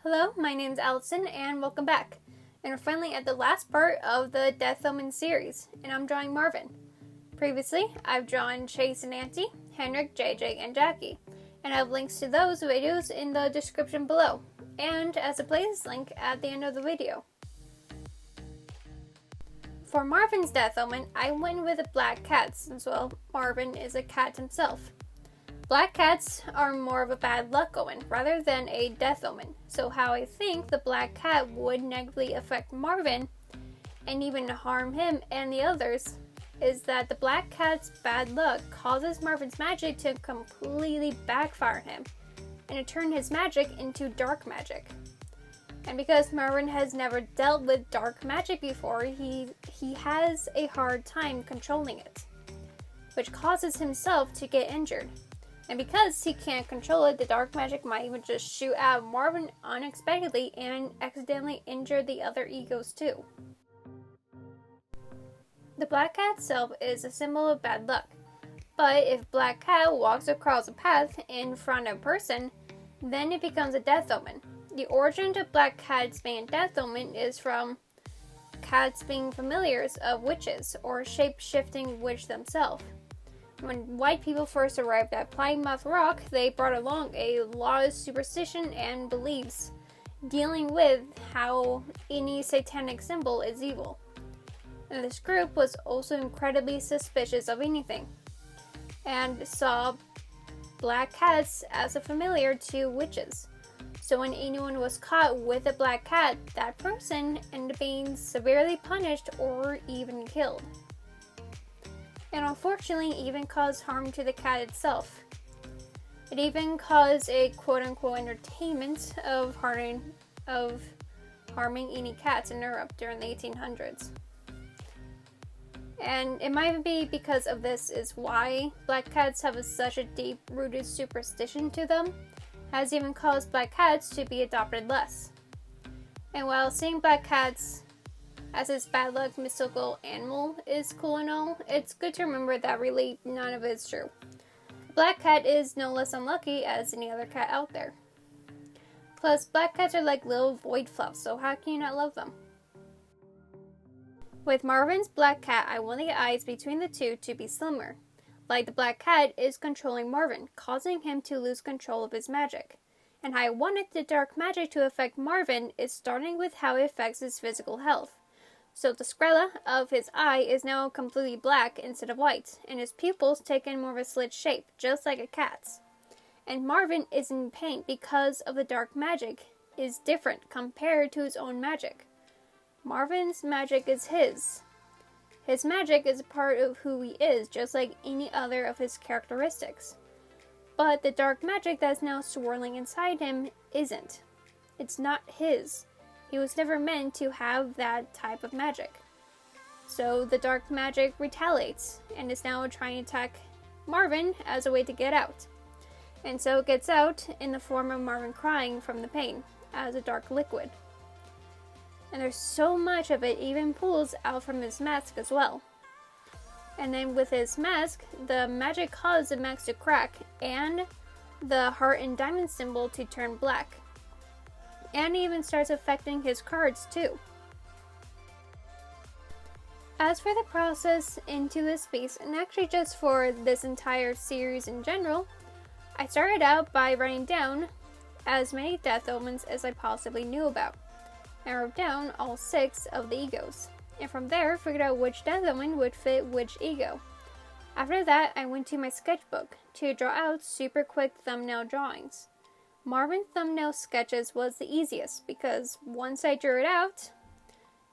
Hello, my name's Allison, and welcome back. And we're finally at the last part of the Death Omen series, and I'm drawing Marvin. Previously, I've drawn Chase and Nancy, Henrik, JJ, and Jackie, and I have links to those videos in the description below, and as a playlist link at the end of the video. For Marvin's Death Omen, I went with a black cat, since, well, Marvin is a cat himself. Black cats are more of a bad luck omen rather than a death omen, so how I think the black cat would negatively affect Marvin and even harm him and the others is that the black cat's bad luck causes Marvin's magic to completely backfire him and to turn his magic into dark magic. And because Marvin has never dealt with dark magic before, he has a hard time controlling it, which causes himself to get injured. And because he can't control it, the dark magic might even just shoot at Marvin unexpectedly and accidentally injure the other egos too. The black cat itself is a symbol of bad luck, but if black cat walks across a path in front of a person, then it becomes a death omen. The origin of black cats being death omen is from cats being familiars of witches or shape-shifting witch themselves. When white people first arrived at Plymouth Rock, they brought along a lot of superstition and beliefs dealing with how any satanic symbol is evil. And this group was also incredibly suspicious of anything and saw black cats as a familiar to witches. So when anyone was caught with a black cat, that person ended up being severely punished or even killed. And unfortunately even caused harm to the cat itself. It even caused a quote-unquote entertainment of harming any cats in Europe during the 1800s. And it might be because of this is why black cats have such a deep-rooted superstition to them, has even caused black cats to be adopted less. And while seeing black cats as his bad luck mystical animal is cool and all, it's good to remember that really none of it is true. A black cat is no less unlucky as any other cat out there. Plus, black cats are like little void fluffs, so how can you not love them? With Marvin's black cat, I want the eyes between the two to be slimmer. Like the black cat is controlling Marvin, causing him to lose control of his magic. And how I wanted the dark magic to affect Marvin is starting with how it affects his physical health. So the sclera of his eye is now completely black instead of white, and his pupils take in more of a slit shape, just like a cat's. And Marvin is in pain because of the dark magic is different compared to his own magic. Marvin's magic is his. His magic is a part of who he is, just like any other of his characteristics. But the dark magic that's now swirling inside him isn't. It's not his. He was never meant to have that type of magic. So the dark magic retaliates and is now trying to attack Marvin as a way to get out. And so it gets out in the form of Marvin crying from the pain as a dark liquid. And there's so much of it even pulls out from his mask as well. And then with his mask, the magic caused the mask to crack and the heart and diamond symbol to turn black. And even starts affecting his cards too. As for the process into this piece, and actually just for this entire series in general, I started out by writing down as many death omens as I possibly knew about. I wrote down all 6 of the egos, and from there figured out which death omen would fit which ego. After that, I went to my sketchbook to draw out super quick thumbnail drawings. Marvin thumbnail sketches was the easiest because once I drew it out,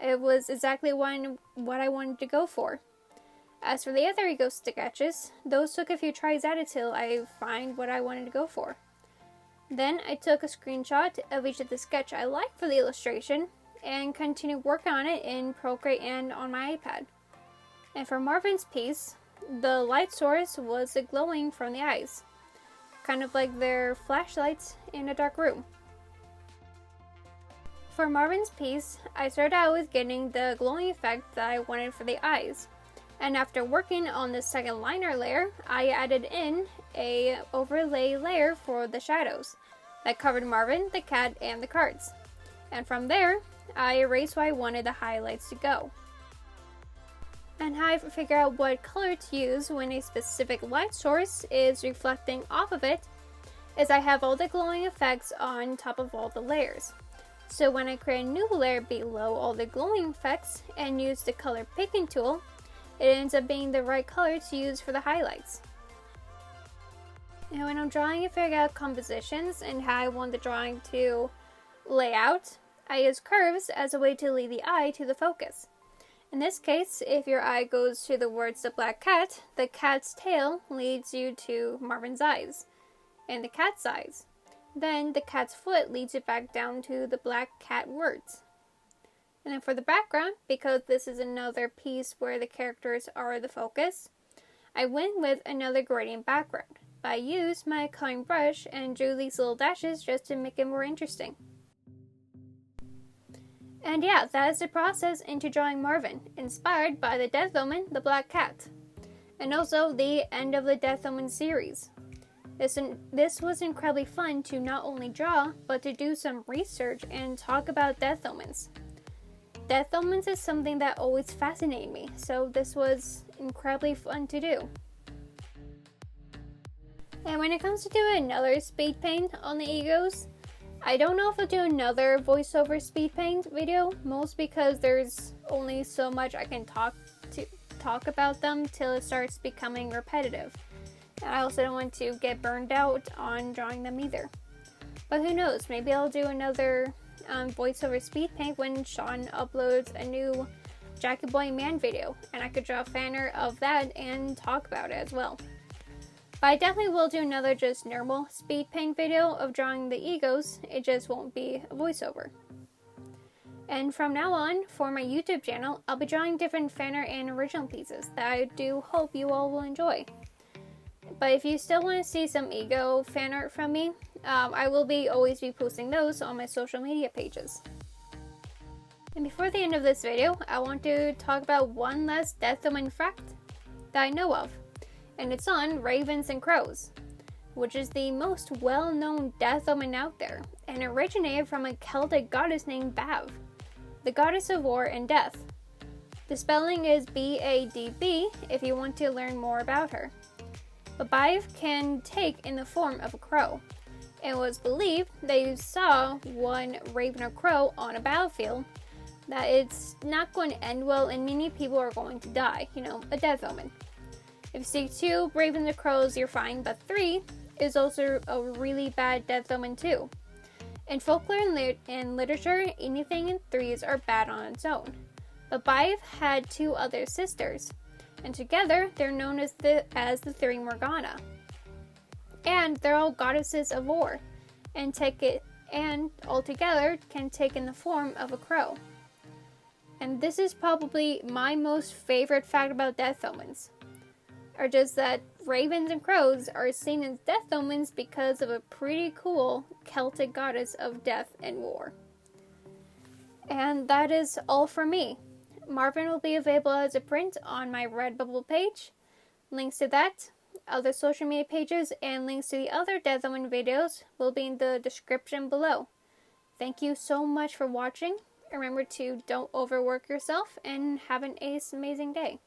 it was exactly what I wanted to go for. As for the other ego sketches, those took a few tries at it till I find what I wanted to go for. Then I took a screenshot of each of the sketch I liked for the illustration and continued working on it in Procreate and on my iPad. And for Marvin's piece, the light source was the glowing from the eyes. Kind of like their flashlights in a dark room. For Marvin's piece, I started out with getting the glowing effect that I wanted for the eyes. And after working on the second liner layer, I added in a overlay layer for the shadows. that covered Marvin, the cat, and the cards. And from there, I erased where I wanted the highlights to go. And how I figure out what color to use when a specific light source is reflecting off of it is I have all the glowing effects on top of all the layers. So when I create a new layer below all the glowing effects and use the color picking tool, it ends up being the right color to use for the highlights. And when I'm drawing and figuring out compositions and how I want the drawing to lay out, I use curves as a way to lead the eye to the focus. In this case, if your eye goes to the words the black cat, the cat's tail leads you to Marvin's eyes and the cat's eyes. Then the cat's foot leads it back down to the black cat words. And then for the background, because this is another piece where the characters are the focus, I went with another gradient background. But I used my coloring brush and drew these little dashes just to make it more interesting. And yeah, that is the process into drawing Marvin, inspired by the Death Omen, the black cat. And also the end of the Death Omen series. This was incredibly fun to not only draw, but to do some research and talk about Death Omens. Death Omens is something that always fascinated me, so this was incredibly fun to do. And when it comes to doing another speed paint on the egos, I don't know if I'll do another voiceover speed paint video, most because there's only so much I can talk about them till it starts becoming repetitive. And I also don't want to get burned out on drawing them either. But who knows, maybe I'll do another voiceover speed paint when Sean uploads a new Jackie Boy Man video, and I could draw a fan art of that and talk about it as well. But I definitely will do another just normal speed paint video of drawing the egos, it just won't be a voiceover. And from now on, for my YouTube channel, I'll be drawing different fan art and original pieces that I do hope you all will enjoy. But if you still want to see some ego fan art from me, I will always be posting those on my social media pages. And before the end of this video, I want to talk about one last Death Omen fact that I know of. And it's on ravens and crows, which is the most well-known Death Omen out there, and originated from a Celtic goddess named Bav, the goddess of war and death. The spelling is B-A-D-B if you want to learn more about her. But Bav can take in the form of a crow. It was believed that you saw one raven or crow on a battlefield, that it's not going to end well and many people are going to die, a death omen. If you see 2 ravens or crows, you're fine, but 3 is also a really bad death omen too. In folklore and literature, anything in 3s are bad on its own. But Bav had 2 other sisters, and together they're known as the 3 Morgana. And they're all goddesses of war, and altogether can take in the form of a crow. And this is probably my most favorite fact about death omens, are just that ravens and crows are seen as death omens because of a pretty cool Celtic goddess of death and war. And that is all for me. Marvin will be available as a print on my Redbubble page. Links to that, other social media pages, and links to the other Death Omen videos will be in the description below. Thank you so much for watching. Remember to don't overwork yourself and have an amazing day.